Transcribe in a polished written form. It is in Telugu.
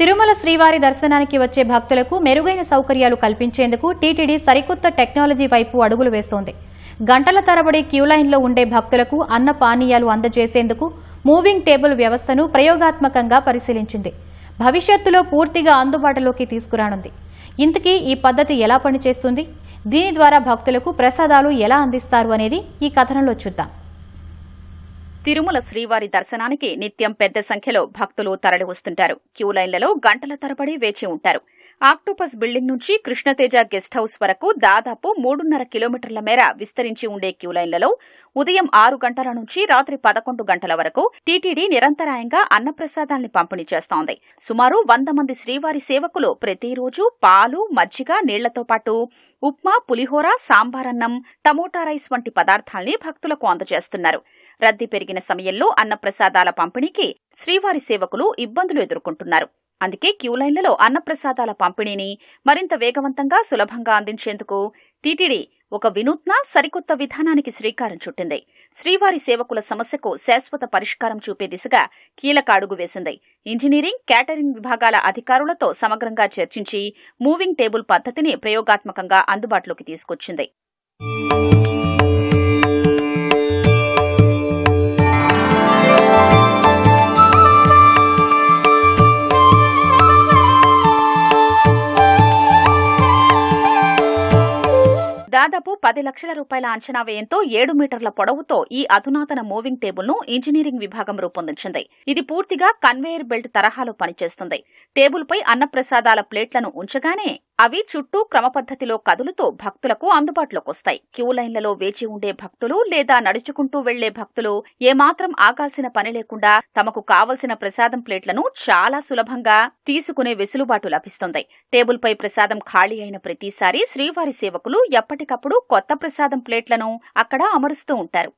తిరుమల శ్రీవారి దర్శనానికి వచ్చే భక్తులకు మెరుగైన సౌకర్యాలు కల్పించేందుకు టీటీడీ సరికొత్త టెక్నాలజీ వైపు అడుగులు వేస్తోంది. గంటల తరబడి క్యూలైన్లో ఉండే భక్తులకు అన్న పానీయాలు అందజేసేందుకు మూవింగ్ టేబుల్ వ్యవస్థను ప్రయోగాత్మకంగా పరిశీలించింది. భవిష్యత్తులో పూర్తిగా అందుబాటులోకి తీసుకురానుంది. ఇంతకీ ఈ పద్ధతి ఎలా పనిచేస్తుంది, దీని ద్వారా భక్తులకు ప్రసాదాలు ఎలా అందిస్తారు అనేది ఈ కథనంలో చూద్దాం. తిరుమల శ్రీవారి దర్శనానికి నిత్యం పెద్ద సంఖ్యలో భక్తులు తరలివస్తుంటారు. క్యూలైన్లలో గంటల తరబడి వేచి ఉంటారు. ఆక్టోపస్ బిల్డింగ్ నుంచి కృష్ణతేజ గెస్ట్ హౌస్ వరకు దాదాపు 3.5 కిలోమీటర్ల మేర విస్తరించి ఉండే క్యూలైన్లలో ఉదయం 6 గంటల నుంచి రాత్రి 11 గంటల వరకు టీటీడీ నిరంతరాయంగా అన్నప్రసాదాల్ని పంపిణీ చేస్తోంది. సుమారు 100 మంది శ్రీవారి సేవకులు ప్రతిరోజు పాలు, మజ్జిగ, నీళ్లతో పాటు ఉప్మా, పులిహోర, సాంబారన్నం, టమోటా రైస్ వంటి పదార్థాల్ని భక్తులకు అందజేస్తున్నారు. రద్దీ పెరిగిన సమయంలో అన్నప్రసాదాల పంపిణీకి శ్రీవారి సేవకులు ఇబ్బందులు ఎదుర్కొంటున్నారు. అందుకే క్యూలైన్లలో అన్నప్రసాదాల పంపిణీని మరింత వేగవంతంగా, సులభంగా అందించేందుకు టీటీడీ ఒక వినూత్న, సరికొత్త విధానానికి శ్రీకారం చుట్టింది. శ్రీవారి సేవకుల సమస్యకు శాశ్వత పరిష్కారం చూపే దిశగా కీలక అడుగు వేసింది. ఇంజనీరింగ్, క్యాటరింగ్ విభాగాల అధికారులతో సమగ్రంగా చర్చించి మూవింగ్ టేబుల్ పద్ధతిని ప్రయోగాత్మకంగా అందుబాటులోకి తీసుకొచ్చింది. దాదాపు 10 లక్షల రూపాయల అంచనా వ్యయంతో 7 మీటర్ల పొడవుతో ఈ అధునాతన మూవింగ్ టేబుల్ ను ఇంజనీరింగ్ విభాగం రూపొందించింది. ఇది పూర్తిగా కన్వేయర్ బెల్ట్ తరహాలో పనిచేస్తుంది. టేబుల్ పై అన్నప్రసాదాల ప్లేట్లను ఉంచగానే అవి చుట్టూ క్రమపద్ధతిలో కదులుతూ భక్తులకు అందుబాటులోకొస్తాయి. క్యూలైన్లలో వేచి ఉండే భక్తులు లేదా నడుచుకుంటూ వెళ్లే భక్తులు ఏమాత్రం ఆగాల్సిన పని లేకుండా తమకు కావలసిన ప్రసాదం ప్లేట్లను చాలా సులభంగా తీసుకునే వెసులుబాటు లభిస్తుంది. టేబుల్ పై ప్రసాదం ఖాళీ అయిన ప్రతిసారి శ్రీవారి సేవకులు ఎప్పటికప్పుడు కొత్త ప్రసాదం ప్లేట్లను అక్కడ అమరుస్తూ ఉంటారు.